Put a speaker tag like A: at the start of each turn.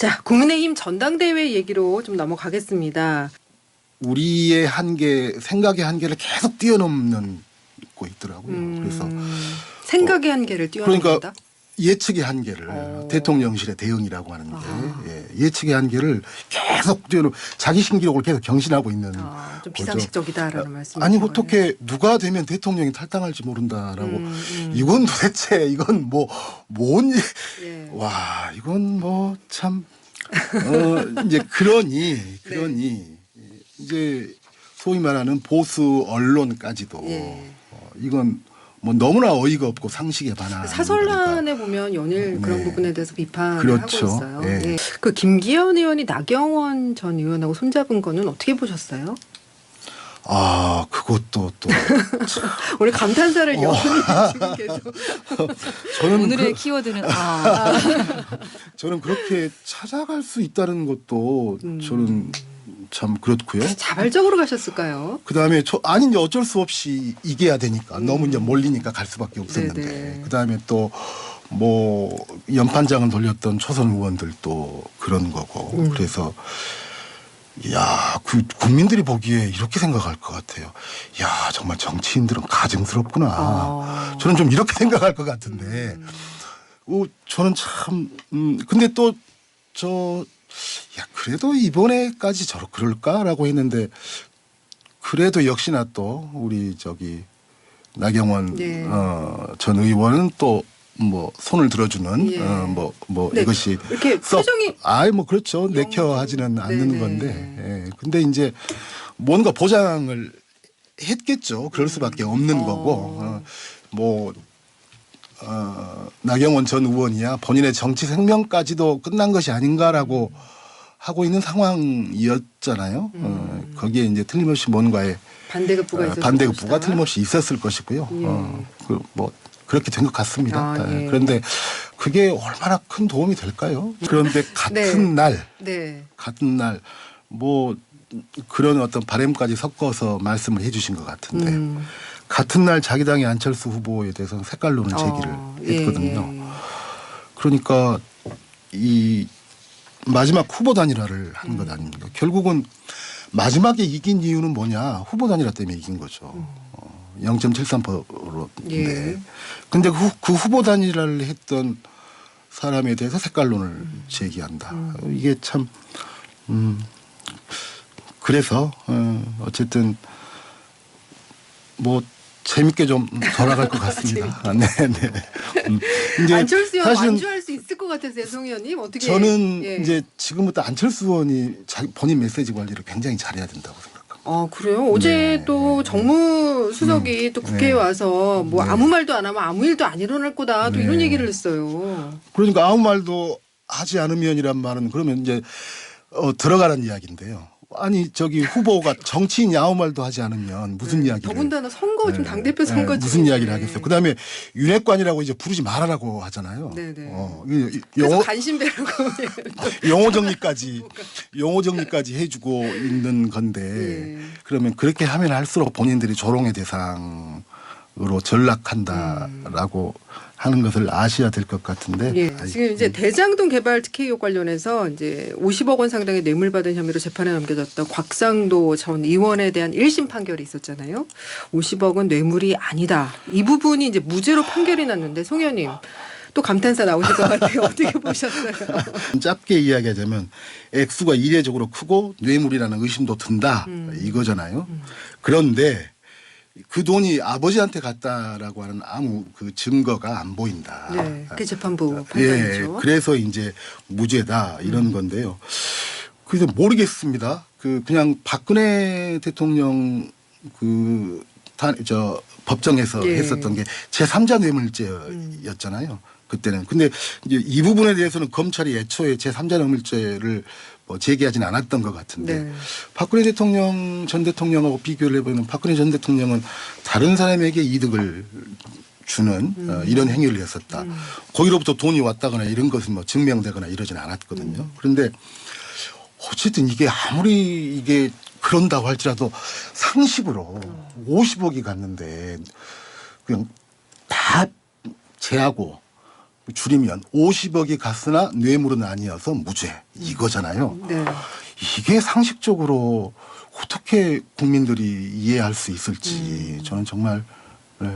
A: 자, 국민의힘 전당대회 얘기로 좀 넘어가겠습니다.
B: 우리의 한계, 생각의 한계를 계속 뛰어넘는 고 있더라고요. 그래서
A: 생각의 한계를 뛰어넘는다.
B: 그러니까 예측의 한계를 대통령실의 대응이라고 하는 게 예측의 한계를 계속 뛰어넘 자기 신기록을 계속 경신하고 있는
A: 좀 비상식적이다라는 말씀이죠.
B: 아니 어떻게 누가 되면 대통령이 탈당할지 모른다라고 이건 도대체 이건 뭔
A: 예.
B: 와 이건 뭐 참 이제 그러니 이제 소위 말하는 보수 언론까지도
A: 예.
B: 이건 뭐 너무나 어이가 없고 상식에 반하는
A: 사설란에 보면 연일 그런
B: 네.
A: 부분에 대해서 비판을
B: 그렇죠.
A: 하고 있어요.
B: 예.
A: 예. 그 김기현 의원이 나경원 전 의원하고 손잡은 거는 어떻게 보셨어요?
B: 아 그것도 또
A: 오늘 감탄사를 여분이 지금 계속.
B: 저는
C: 오늘의 키워드는
B: 저는 그렇게 찾아갈 수 있다는 것도 저는 참 그렇고요.
A: 자발적으로 가셨을까요?
B: 그다음에 아니 이제 어쩔 수 없이 이겨야 되니까 너무 이제 몰리니까 갈 수밖에 없었는데
A: 네네.
B: 그다음에 또 뭐 연판장을 돌렸던 초선 의원들도 그런 거고 그래서 야, 국민들이 보기에 이렇게 생각할 것 같아요. 야, 정말 정치인들은 가증스럽구나. 저는 좀 이렇게 생각할 것 같은데, 저는 참, 근데 또, 야, 그래도 이번에까지 그럴까라고 했는데, 그래도 역시나 또, 우리 나경원,
A: 네.
B: 전 의원은 또, 손을 들어주는,
A: 예.
B: 네.
A: 네.
B: 이것이.
A: 이렇게 표정이.
B: 그렇죠. 내켜 하지는 않는
A: 네네.
B: 건데. 예. 근데 이제 뭔가 보장을 했겠죠. 그럴 수밖에 없는 거고. 나경원 전 의원이야 본인의 정치 생명까지도 끝난 것이 아닌가라고 하고 있는 상황이었잖아요. 거기에 이제 틀림없이 뭔가의
A: 반대급부가 있었을
B: 반대급부가
A: 것이다.
B: 틀림없이 있었을 것이고요.
A: 예.
B: 그렇게 된 것 같습니다.
A: 예.
B: 그런데 그게 얼마나 큰 도움이 될까요? 그런데 같은
A: 네.
B: 그런 어떤 바램까지 섞어서 말씀을 해 주신 것 같은데 같은 날 자기 당의 안철수 후보에 대해서는 색깔론을 제기를 했거든요.
A: 예.
B: 그러니까 이 마지막 후보 단일화를 한 것 아닙니까? 결국은 마지막에 이긴 이유는 뭐냐? 후보 단일화 때문에 이긴 거죠. 0.73%인데.
A: 예.
B: 근데 그 후보 단일화를 했던 사람에 대해서 색깔론을 제기한다. 이게 참, 그래서, 어쨌든, 재밌게 좀 돌아갈 것 같습니다. 네. 이제
A: 안철수 의원
B: 사실은
A: 완주할 수 있을 것 같으세요, 송 의원님? 어떻게?
B: 저는
A: 예.
B: 이제 지금부터 안철수 의원이 본인 메시지 관리를 굉장히 잘해야 된다고 생각합니다.
A: 그래요? 어제 또 정무수석이 또 국회에 와서 아무 말도 안 하면 아무 일도 안 일어날 거다. 또 이런 얘기를 했어요.
B: 그러니까 아무 말도 하지 않으면이란 말은 그러면 이제 들어가는 이야기인데요. 아니 후보가 정치인이 아무 말도 하지 않으면 무슨 이야기를
A: 더군다나 선거 지금 당대표 선거
B: 무슨 이야기를 하겠어요. 그다음에 윤핵관이라고 이제 부르지 말아라고 하잖아요.
A: 네네.
B: 영어
A: 간신배라고.
B: 용어 정리까지 해주고 있는 건데
A: 예.
B: 그러면 그렇게 하면 할수록 본인들이 조롱의 대상으로 전락한다라고 하는 것을 아셔야 될 것 같은데.
A: 예. 지금 이제 대장동 개발 특혜의혹 관련해서 이제 50억 원 상당의 뇌물 받은 혐의로 재판에 넘겨졌던 곽상도 전 의원에 대한 1심 판결이 있었잖아요. 50억은 뇌물이 아니다. 이 부분이 이제 무죄로 판결이 났는데 송 의원님 또 감탄사 나오실 것 같아요. 어떻게 보셨어요?
B: 짧게 이야기하자면 액수가 이례적으로 크고 뇌물이라는 의심도 든다 이거잖아요. 그런데 그 돈이 아버지한테 갔다라고 하는 아무 그 증거가 안 보인다.
A: 네, 그게 재판부
B: 예,
A: 판단이죠.
B: 그래서 이제 무죄다 이런 건데요. 그래서 모르겠습니다. 그냥 박근혜 대통령 법정에서
A: 예.
B: 했었던 게 제3자 뇌물죄였잖아요. 그때는. 근데 이제 이 부분에 대해서는 검찰이 애초에 제3자 뇌물죄를 제기하진 않았던 것 같은데
A: 네.
B: 박근혜 전 대통령하고 비교를 해보면 박근혜 전 대통령은 다른 사람에게 이득을 주는 이런 행위를 했었다. 거기로부터 돈이 왔다거나 이런 것은 증명되거나 이러진 않았거든요. 그런데 어쨌든 이게 아무리 이게 그런다고 할지라도 상식으로 50억이 갔는데 그냥 다 제하고 줄이면 50억이 갔으나 뇌물은 아니어서 무죄 이거잖아요.
A: 네.
B: 이게 상식적으로 어떻게 국민들이 이해할 수 있을지 저는 정말 네.